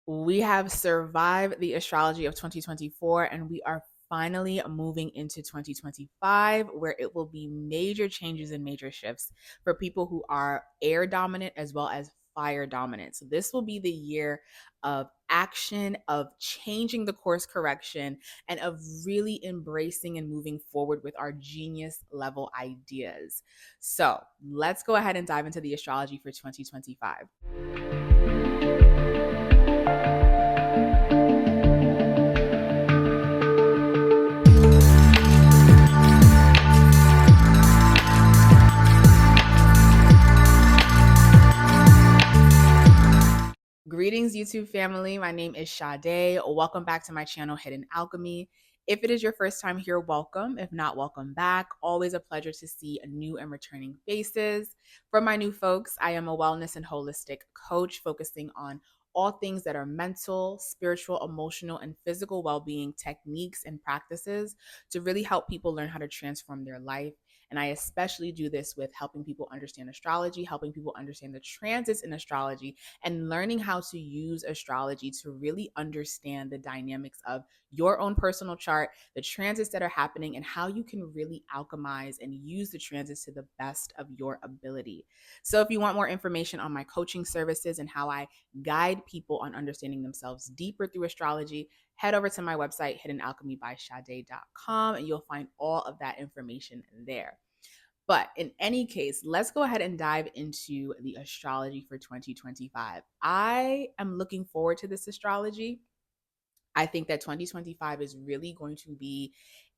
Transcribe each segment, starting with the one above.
We have survived the astrology of 2024 and we are finally moving into 2025, where it will be major changes and major shifts for people who are air dominant as well as fire dominant. So, this will be the year of action, of changing the course correction, and of really embracing and moving forward with our genius level ideas. So, let's go ahead and dive into the astrology for 2025. Greetings, YouTube family. My name is Sade. Welcome back to my channel, Hidden Alchemy. If it is your first time here, welcome. If not, welcome back. Always a pleasure to see new and returning faces. For my new folks, I am a wellness and holistic coach focusing on all things that are mental, spiritual, emotional, and physical well-being techniques and practices to really help people learn how to transform their life. And I especially do this with helping people understand astrology, helping people understand the transits in astrology, and learning how to use astrology to really understand the dynamics of your own personal chart, the transits that are happening, and how you can really alchemize and use the transits to the best of your ability. So, if you want more information on my coaching services and how I guide people on understanding themselves deeper through astrology, head over to my website, hiddenalchemybysade.com, and you'll find all of that information there. But in any case, let's go ahead and dive into the astrology for 2025. I am looking forward to this astrology. I think that 2025 is really going to be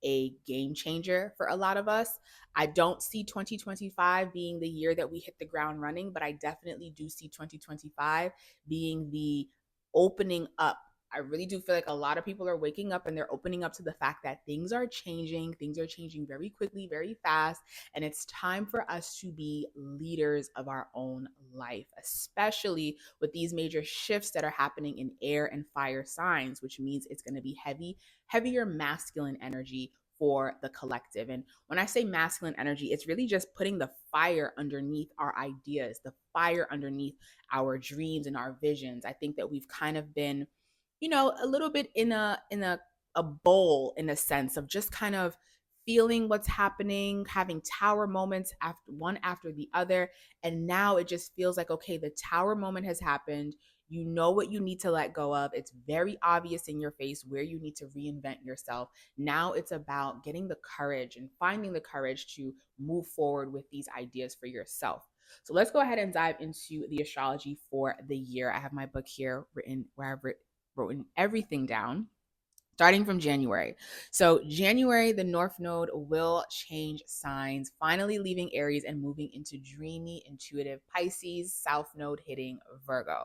a game changer for a lot of us. I don't see 2025 being the year that we hit the ground running, but I definitely do see 2025 being the opening up. I really do feel like a lot of people are waking up and they're opening up to the fact that things are changing. Things are changing very quickly, very fast. And it's time for us to be leaders of our own life, especially with these major shifts that are happening in air and fire signs, which means it's going to be heavier masculine energy for the collective. And when I say masculine energy, it's really just putting the fire underneath our ideas, the fire underneath our dreams and our visions. I think that we've kind of been, a little bit in a bowl, in a sense of just kind of feeling what's happening, having tower moments after the other. And now it just feels like, okay, the tower moment has happened. You know what you need to let go of. It's very obvious in your face where you need to reinvent yourself. Now it's about getting the courage and finding the courage to move forward with these ideas for yourself. So let's go ahead and dive into the astrology for the year. I have my book here written where I've written everything down starting from January. So, January, the North Node will change signs, finally leaving Aries and moving into dreamy, intuitive Pisces, South Node hitting Virgo.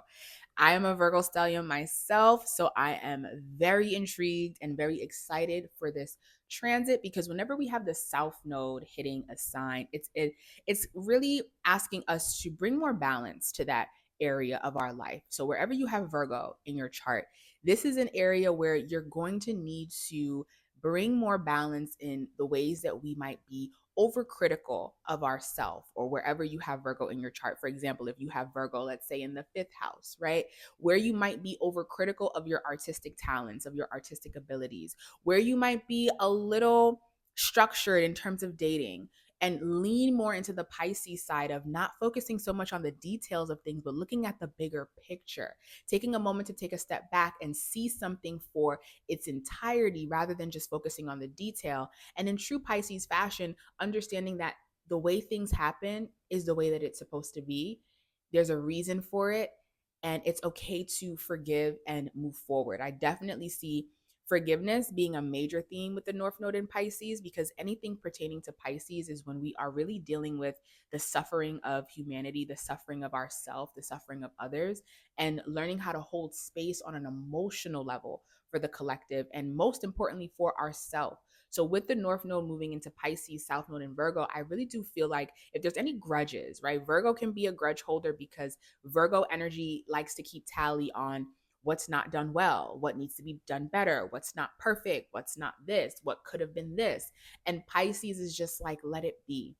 I am a Virgo stellium myself, so I am very intrigued and very excited for this transit because whenever we have the South Node hitting a sign, it's really asking us to bring more balance to that area of our life. So wherever you have Virgo in your chart, this is an area where you're going to need to bring more balance in the ways that we might be overcritical of ourselves, or wherever you have Virgo in your chart. For example, if you have Virgo, let's say in the fifth house, right? Where you might be overcritical of your artistic talents, of your artistic abilities, where you might be a little structured in terms of dating, and lean more into the Pisces side of not focusing so much on the details of things, but looking at the bigger picture, taking a moment to take a step back and see something for its entirety rather than just focusing on the detail. And in true Pisces fashion, understanding that the way things happen is the way that it's supposed to be. There's a reason for it, and it's okay to forgive and move forward. I definitely see forgiveness being a major theme with the North Node in Pisces, because anything pertaining to Pisces is when we are really dealing with the suffering of humanity, the suffering of ourselves, the suffering of others, and learning how to hold space on an emotional level for the collective, and most importantly for ourselves. So with the North Node moving into Pisces, South Node in Virgo, I really do feel like if there's any grudges, right? Virgo can be a grudge holder because Virgo energy likes to keep tally on what's not done well, what needs to be done better, what's not perfect, what's not this, what could have been this. And Pisces is just like, let it be.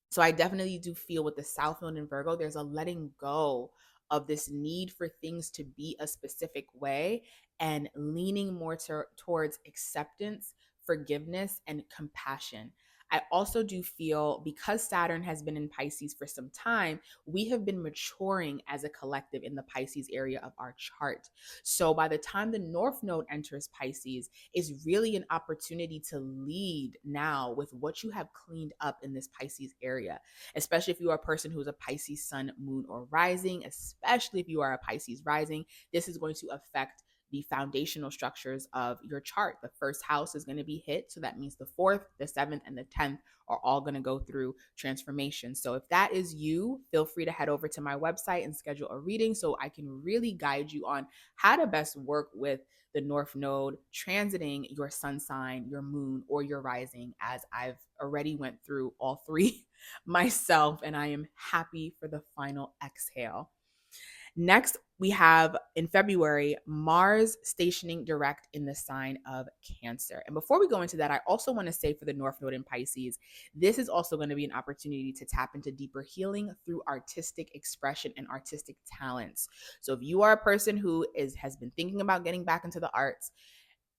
So I definitely do feel with the South Node in Virgo, there's a letting go of this need for things to be a specific way and leaning more towards acceptance, forgiveness, and compassion. I also do feel because Saturn has been in Pisces for some time, we have been maturing as a collective in the Pisces area of our chart. So by the time the North Node enters Pisces, is really an opportunity to lead now with what you have cleaned up in this Pisces area, especially if you are a person who is a Pisces sun, moon, or rising, especially if you are a Pisces rising. This is going to affect the foundational structures of your chart. The first house is going to be hit. So that means the fourth, the seventh, and the 10th are all going to go through transformation. So if that is you, feel free to head over to my website and schedule a reading so I can really guide you on how to best work with the North Node transiting your sun sign, your moon, or your rising, as I've already went through all three myself, and I am happy for the final exhale. Next, we have in February, Mars stationing direct in the sign of Cancer. And before we go into that, I also want to say for the North Node in Pisces, this is also going to be an opportunity to tap into deeper healing through artistic expression and artistic talents. So if you are a person who has been thinking about getting back into the arts,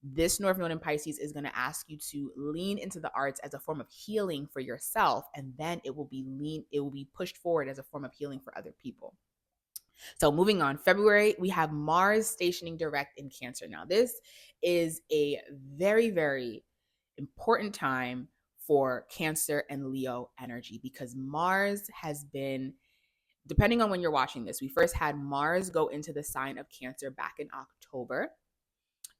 this North Node in Pisces is going to ask you to lean into the arts as a form of healing for yourself, and then it will be pushed forward as a form of healing for other people. So moving on, February, we have Mars stationing direct in Cancer. Now, this is a very, very important time for Cancer and Leo energy because Mars has been, depending on when you're watching this, we first had Mars go into the sign of Cancer back in October.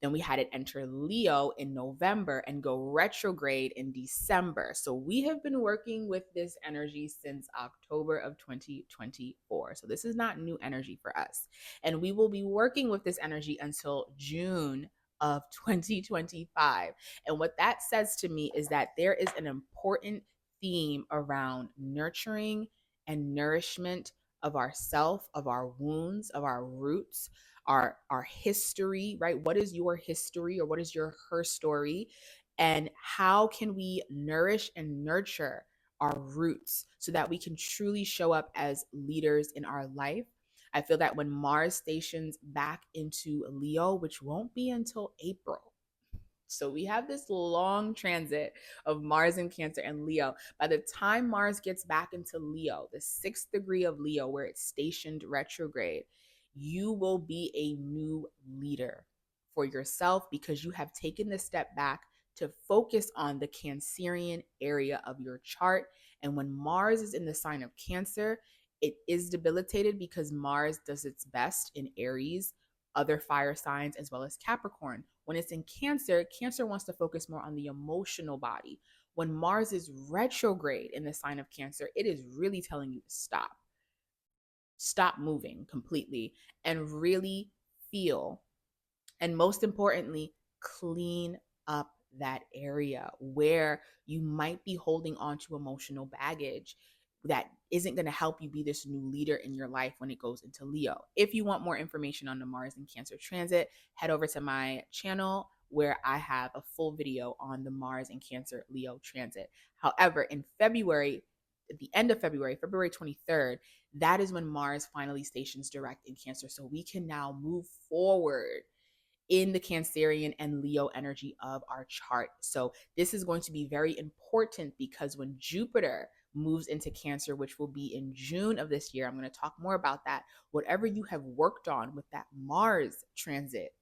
Then we had it enter Leo in November and go retrograde in December. So we have been working with this energy since October of 2024. So this is not new energy for us. And we will be working with this energy until June of 2025. And what that says to me is that there is an important theme around nurturing and nourishment of ourself, of our wounds, of our roots, our history, right? What is your history or what is your her story? And how can we nourish and nurture our roots so that we can truly show up as leaders in our life? I feel that when Mars stations back into Leo, which won't be until April, so we have this long transit of Mars in Cancer and Leo. By the time Mars gets back into Leo, the 6th degree of Leo, where it's stationed retrograde, you will be a new leader for yourself because you have taken the step back to focus on the Cancerian area of your chart. And when Mars is in the sign of Cancer, it is debilitated because Mars does its best in Aries, other fire signs, as well as Capricorn. When it's in Cancer, Cancer wants to focus more on the emotional body. When Mars is retrograde in the sign of Cancer, it is really telling you to stop moving completely and really feel. And most importantly, clean up that area where you might be holding on to emotional baggage that isn't going to help you be this new leader in your life when it goes into Leo. If you want more information on the Mars and Cancer transit, head over to my channel where I have a full video on the Mars and Cancer Leo transit. However, in February, at the end of February, February 23rd, that is when Mars finally stations direct in Cancer. So we can now move forward in the Cancerian and Leo energy of our chart. So this is going to be very important because when Jupiter moves into Cancer, which will be in June of this year, I'm going to talk more about that. Whatever you have worked on with that Mars transit,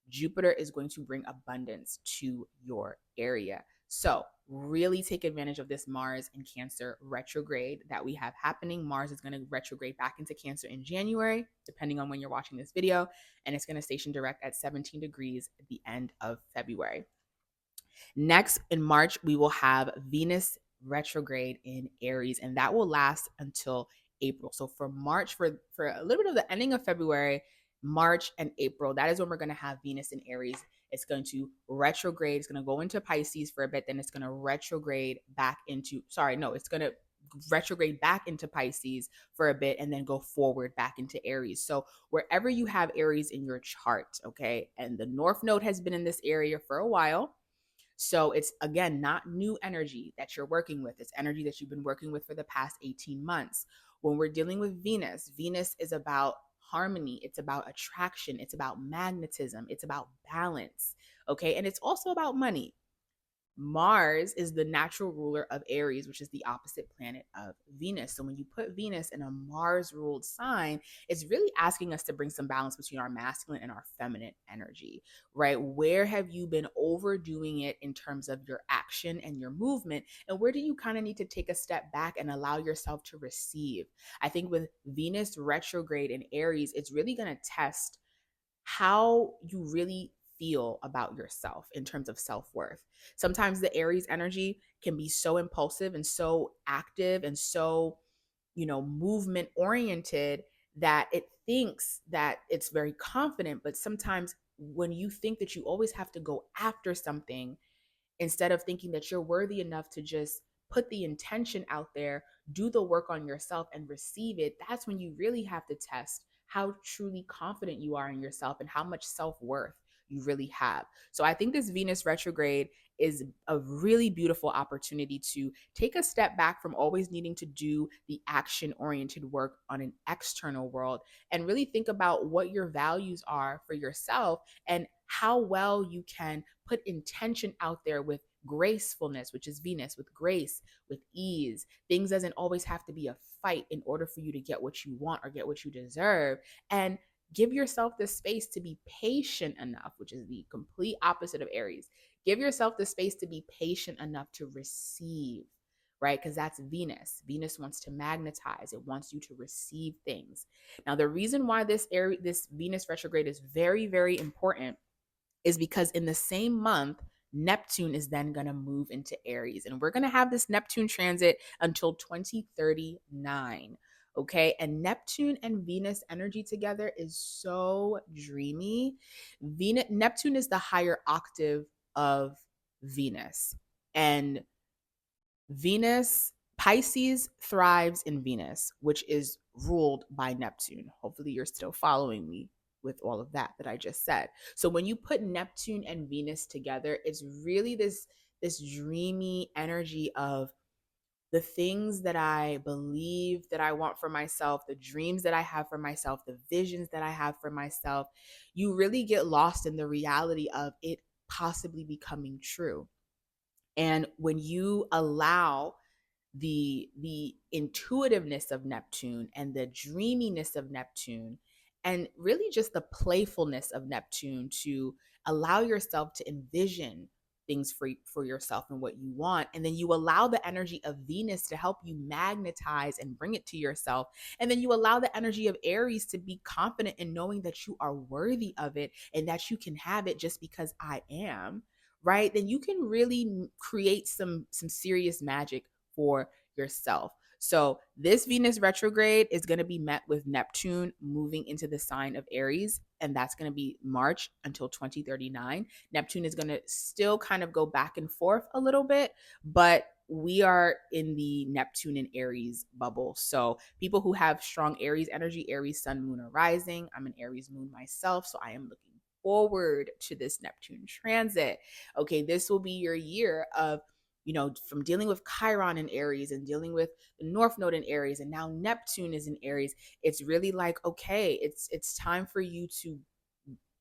Jupiter is going to bring abundance to your area. So, really take advantage of this Mars and Cancer retrograde that we have happening. Mars is going to retrograde back into Cancer in January, depending on when you're watching this video, and it's going to station direct at 17 degrees at the end of February. Next, in March, we will have Venus retrograde in Aries, and that will last until April. So for March, for a little bit of the ending of February, March and April, that is when we're going to have Venus in Aries. It's going to retrograde. It's going to go into Pisces for a bit. Then it's going to retrograde back into, it's going to retrograde back into Pisces for a bit and then go forward back into Aries. So wherever you have Aries in your chart, okay, and the North Node has been in this area for a while. So it's, again, not new energy that you're working with. It's energy that you've been working with for the past 18 months. When we're dealing with Venus, Venus is about harmony, it's about attraction, it's about magnetism, it's about balance. Okay. And it's also about money. Mars is the natural ruler of Aries, which is the opposite planet of Venus. So when you put Venus in a Mars ruled sign, it's really asking us to bring some balance between our masculine and our feminine energy, right? Where have you been overdoing it in terms of your action and your movement? And where do you kind of need to take a step back and allow yourself to receive? I think with Venus retrograde in Aries, it's really going to test how you really feel about yourself in terms of self-worth. Sometimes the Aries energy can be so impulsive and so active and so, movement oriented that it thinks that it's very confident, but sometimes when you think that you always have to go after something, instead of thinking that you're worthy enough to just put the intention out there, do the work on yourself and receive it, that's when you really have to test how truly confident you are in yourself and how much self-worth you really have. So I think this Venus retrograde is a really beautiful opportunity to take a step back from always needing to do the action oriented work on an external world and really think about what your values are for yourself and how well you can put intention out there with gracefulness, which is Venus, with grace, with ease. Things doesn't always have to be a fight in order for you to get what you want or get what you deserve. And give yourself the space to be patient enough, which is the complete opposite of Aries. Give yourself the space to be patient enough to receive, right? Because that's Venus. Venus wants to magnetize. It wants you to receive things. Now, the reason why this Venus retrograde is very, very important is because in the same month, Neptune is then going to move into Aries. And we're going to have this Neptune transit until 2039. Okay. And Neptune and Venus energy together is so dreamy. Neptune is the higher octave of Venus. And Pisces thrives in Venus, which is ruled by Neptune. Hopefully, you're still following me with all of that I just said. So when you put Neptune and Venus together, it's really this dreamy energy of the things that I believe that I want for myself, the dreams that I have for myself, the visions that I have for myself. You really get lost in the reality of it possibly becoming true. And when you allow the intuitiveness of Neptune and the dreaminess of Neptune and really just the playfulness of Neptune to allow yourself to envision things for yourself and what you want, and then you allow the energy of Venus to help you magnetize and bring it to yourself, and then you allow the energy of Aries to be confident in knowing that you are worthy of it and that you can have it just because I am, right? Then you can really create some serious magic for yourself. So this Venus retrograde is going to be met with Neptune moving into the sign of Aries, and that's going to be March until 2039. Neptune is going to still kind of go back and forth a little bit, but we are in the Neptune and Aries bubble. So people who have strong Aries energy, Aries sun, moon, or rising, I'm an Aries moon myself, so I am looking forward to this Neptune transit. Okay, this will be your year of from dealing with Chiron in Aries and dealing with the North Node in Aries, and now Neptune is in Aries. It's really like, okay, it's time for you to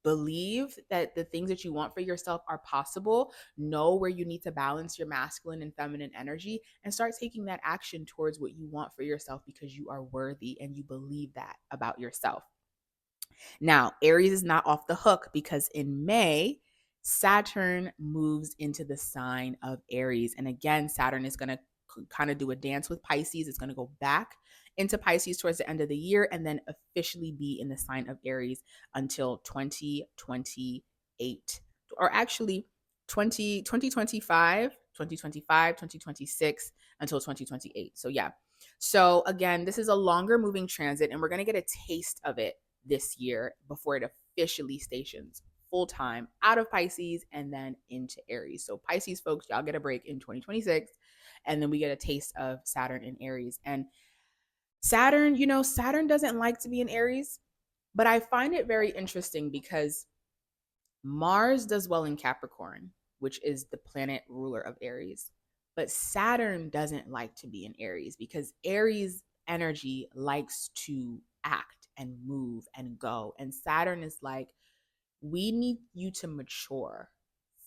believe that the things that you want for yourself are possible. Know where you need to balance your masculine and feminine energy and start taking that action towards what you want for yourself because you are worthy and you believe that about yourself. Now, Aries is not off the hook because in May, Saturn moves into the sign of Aries. And again, Saturn is going to kind of do a dance with Pisces. It's going to go back into Pisces towards the end of the year and then officially be in the sign of Aries until 2028. Or actually 2025, 2026 until 2028. So yeah. So again, this is a longer moving transit and we're going to get a taste of it this year before it officially stations full time out of Pisces and then into Aries. So Pisces folks, y'all get a break in 2026 and then we get a taste of Saturn in Aries. And Saturn, Saturn doesn't like to be in Aries, but I find it very interesting because Mars does well in Capricorn, which is the planet ruler of Aries. But Saturn doesn't like to be in Aries because Aries energy likes to act and move and go. And Saturn is like, we need you to mature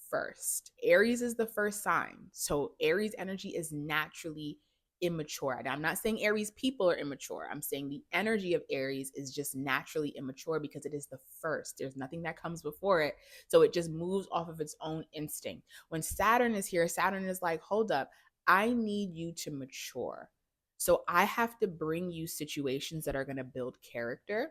first. Aries is the first sign. So Aries energy is naturally immature. And I'm not saying Aries people are immature. I'm saying the energy of Aries is just naturally immature because it is the first. There's nothing that comes before it. So it just moves off of its own instinct. When Saturn is here, Saturn is like, hold up, I need you to mature. So I have to bring you situations that are going to build character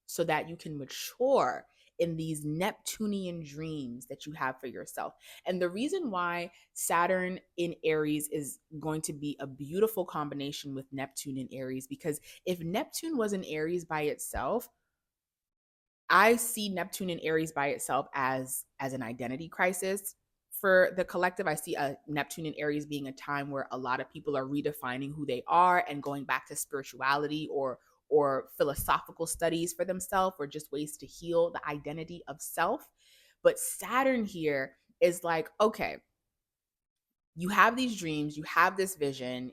so that you can mature in these Neptunian dreams that you have for yourself. And the reason why Saturn in Aries is going to be a beautiful combination with Neptune in Aries, because if Neptune was in Aries by itself, I see Neptune in Aries by itself as an identity crisis for the collective. I see a Neptune in Aries being a time where a lot of people are redefining who they are and going back to spirituality or philosophical studies for themselves, or just ways to heal the identity of self. But Saturn here is like, okay, you have these dreams, you have this vision,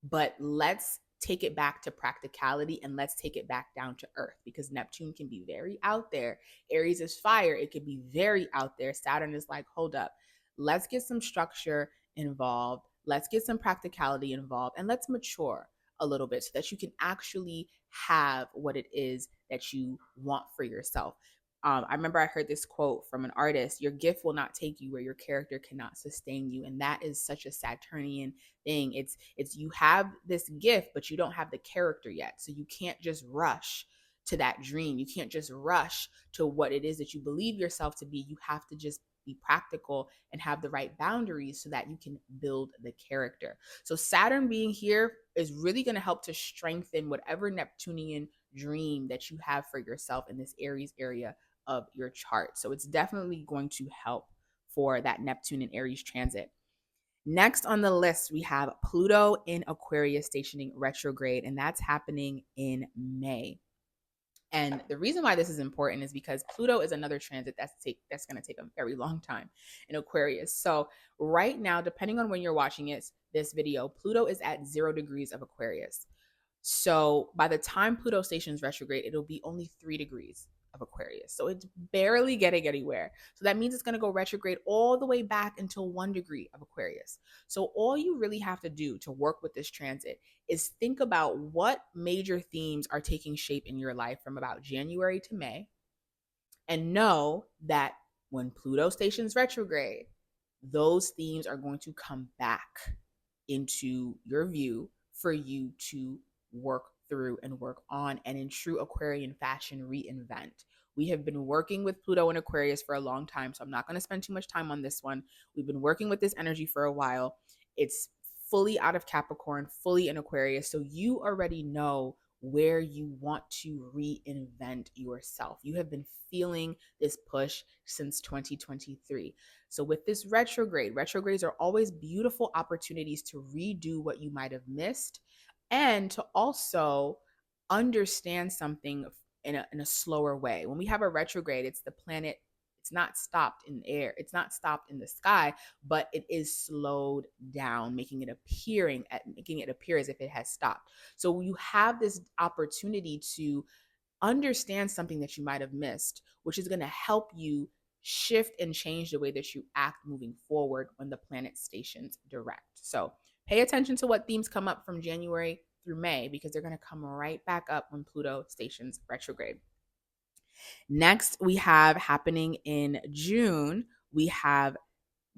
but let's take it back to practicality and let's take it back down to earth, because Neptune can be very out there. Aries is fire, it can be very out there. Saturn is like, hold up, let's get some structure involved, let's get some practicality involved, and let's mature a little bit so that you can actually have what it is that you want for yourself. I remember I heard this quote from an artist: your gift will not take you where your character cannot sustain you. And that is such a Saturnian thing. It's you have this gift, but you don't have the character yet. So you can't just rush to that dream. You can't just rush to what it is that you believe yourself to be. You have to just be practical and have the right boundaries so that you can build the character. So Saturn being here is really going to help to strengthen whatever Neptunian dream that you have for yourself in this Aries area of your chart. So it's definitely going to help for that Neptune and Aries transit. Next on the list, we have Pluto in Aquarius stationing retrograde, and that's happening in May. And the reason why this is important is because Pluto is another transit that's going to take a very long time in Aquarius. So right now, depending on when you're watching this video, Pluto is at 0 degrees of Aquarius. So by the time Pluto stations retrograde, it'll be only 3 degrees of Aquarius. So it's barely getting anywhere. So that means it's going to go retrograde all the way back until 1 degree of Aquarius. So all you really have to do to work with this transit is think about what major themes are taking shape in your life from about January to May, and know that when Pluto stations retrograde, those themes are going to come back into your view for you to work through and work on, and in true Aquarian fashion, reinvent. We have been working with Pluto in Aquarius for a long time, so I'm not going to spend too much time on this one. We've been working with this energy for a while. It's fully out of Capricorn, fully in Aquarius, so you already know where you want to reinvent yourself. You have been feeling this push since 2023. So with this retrogrades are always beautiful opportunities to redo what you might have missed, and to also understand something in a slower way. When we have a retrograde, it's the planet, it's not stopped in the air, it's not stopped in the sky, but it is slowed down, making it appear as if it has stopped. So you have this opportunity to understand something that you might have missed, which is going to help you shift and change the way that you act moving forward when the planet stations direct. So pay attention to what themes come up from January through May, because they're going to come right back up when Pluto stations retrograde. Next, we have happening in June, we have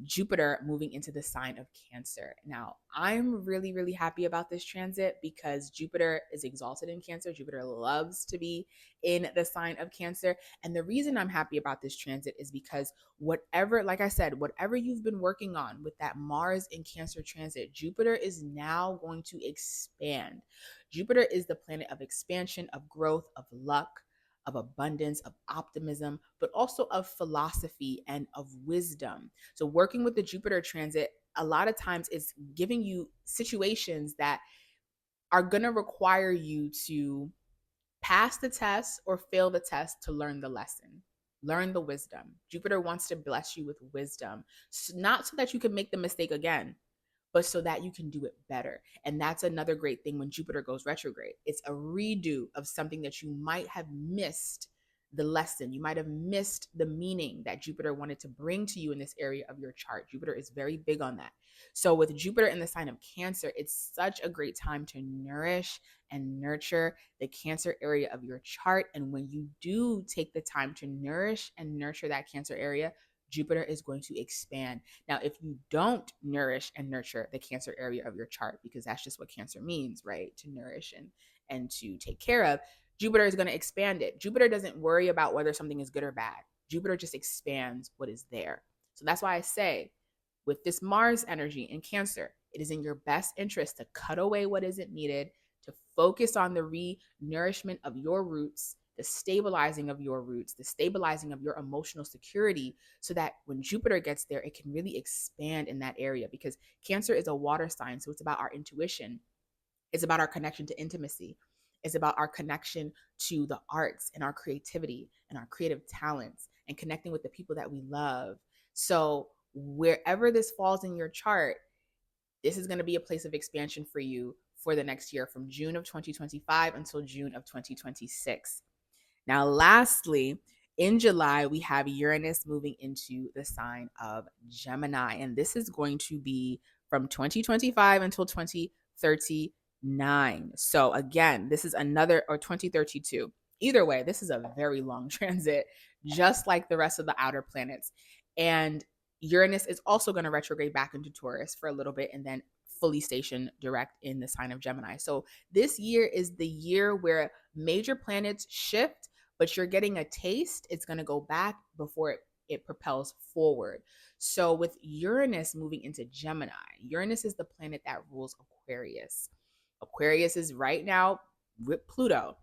Jupiter moving into the sign of Cancer. Now, I'm really, really happy about this transit because Jupiter is exalted in Cancer. Jupiter loves to be in the sign of Cancer. And the reason I'm happy about this transit is because whatever, like I said, whatever you've been working on with that Mars in Cancer transit, Jupiter is now going to expand. Jupiter is the planet of expansion, of growth, of luck, of abundance, of optimism, but also of philosophy and of wisdom. So working with the Jupiter transit, a lot of times it's giving you situations that are going to require you to pass the test or fail the test to learn the lesson, learn the wisdom. Jupiter wants to bless you with wisdom, not so that you can make the mistake again, but so that you can do it better. And that's another great thing when Jupiter goes retrograde. It's a redo of something that you might have missed the lesson. You might have missed the meaning that Jupiter wanted to bring to you in this area of your chart. Jupiter is very big on that. So, with Jupiter in the sign of Cancer, it's such a great time to nourish and nurture the Cancer area of your chart. And when you do take the time to nourish and nurture that Cancer area, Jupiter is going to expand. Now, if you don't nourish and nurture the Cancer area of your chart, because that's just what Cancer means, right? To nourish and to take care of, Jupiter is going to expand it. Jupiter doesn't worry about whether something is good or bad. Jupiter just expands what is there. So that's why I say, with this Mars energy in Cancer, it is in your best interest to cut away what isn't needed, to focus on the re-nourishment of your roots, the stabilizing of your roots, the stabilizing of your emotional security, so that when Jupiter gets there, it can really expand in that area. Because Cancer is a water sign, so it's about our intuition. It's about our connection to intimacy. It's about our connection to the arts and our creativity and our creative talents and connecting with the people that we love. So, wherever this falls in your chart, this is going to be a place of expansion for you for the next year, from June of 2025 until June of 2026. Now, lastly, in July, we have Uranus moving into the sign of Gemini, and this is going to be from 2025 until 2039. So, again, this is another, or 2032. Either way, this is a very long transit, just like the rest of the outer planets. And Uranus is also going to retrograde back into Taurus for a little bit and then fully station direct in the sign of Gemini. So, this year is the year where major planets shift, but you're getting a taste. It's going to go back before it propels forward. So, with Uranus moving into Gemini, Uranus is the planet that rules Aquarius. Aquarius is right now with Pluto.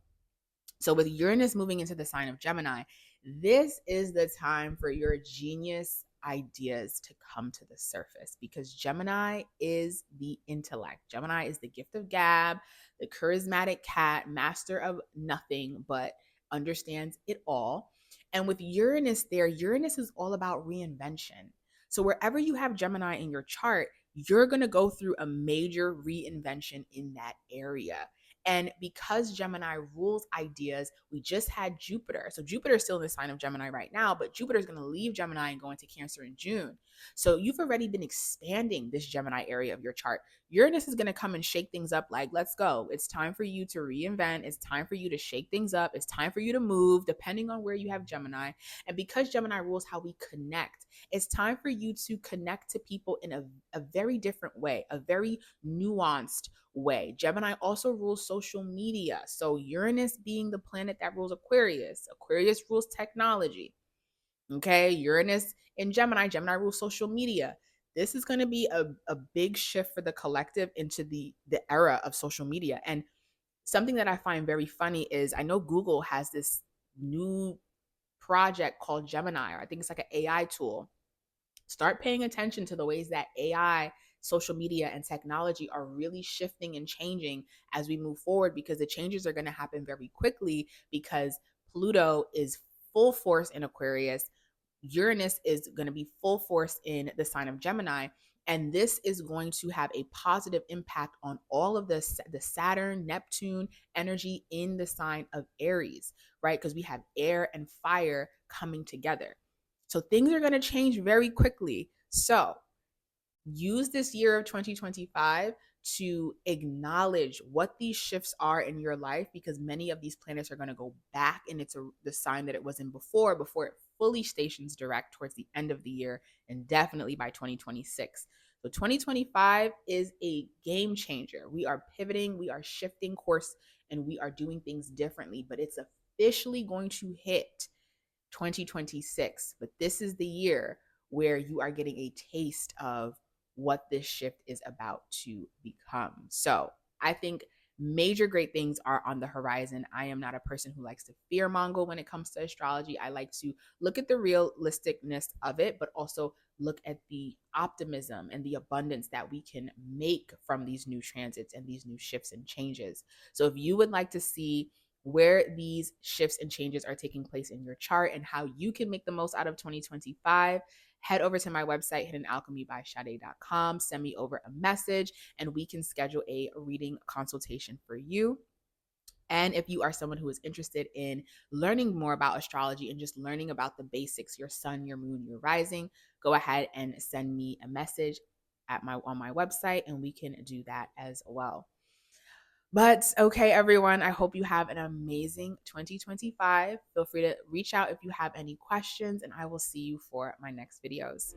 So, with Uranus moving into the sign of Gemini, this is the time for your genius ideas to come to the surface, because Gemini is the intellect. Gemini is the gift of gab, the charismatic cat, master of nothing, but understands it all. And with Uranus there, Uranus is all about reinvention. So, wherever you have Gemini in your chart, you're going to go through a major reinvention in that area. And because Gemini rules ideas, we just had Jupiter. So Jupiter is still in the sign of Gemini right now, but Jupiter is going to leave Gemini and go into Cancer in June. So you've already been expanding this Gemini area of your chart. Uranus is going to come and shake things up like, let's go. It's time for you to reinvent. It's time for you to shake things up. It's time for you to move, depending on where you have Gemini. And because Gemini rules how we connect, it's time for you to connect to people in a very different way, a very nuanced way. Gemini also rules social media. So Uranus being the planet that rules Aquarius, Aquarius rules technology. Okay, Uranus in Gemini, Gemini rules social media. This is going to be a big shift for the collective into the era of social media. And something that I find very funny is, I know Google has this new project called Gemini, or I think it's like an AI tool. Start paying attention to the ways that AI, social media, and technology are really shifting and changing as we move forward, because the changes are going to happen very quickly, because Pluto is full force in Aquarius. Uranus is going to be full force in the sign of Gemini. And this is going to have a positive impact on all of the Saturn, Neptune energy in the sign of Aries, right? Because we have air and fire coming together. So things are going to change very quickly. So use this year of 2025 to acknowledge what these shifts are in your life, because many of these planets are going to go back and it's the sign that it was in before it fully stations direct towards the end of the year, and definitely by 2026. So 2025 is a game changer. We are pivoting, we are shifting course, and we are doing things differently, but it's officially going to hit 2026. But this is the year where you are getting a taste of what this shift is about to become. So I think major great things are on the horizon. I am not a person who likes to fearmonger when it comes to astrology. I like to look at the realisticness of it, but also look at the optimism and the abundance that we can make from these new transits and these new shifts and changes. So if you would like to see where these shifts and changes are taking place in your chart and how you can make the most out of 2025, head over to my website, hiddenalchemybysade.com, send me over a message, and we can schedule a reading consultation for you. And if you are someone who is interested in learning more about astrology and just learning about the basics, your sun, your moon, your rising, go ahead and send me a message on my website, and we can do that as well. But okay, everyone, I hope you have an amazing 2025. Feel free to reach out if you have any questions, and I will see you for my next videos.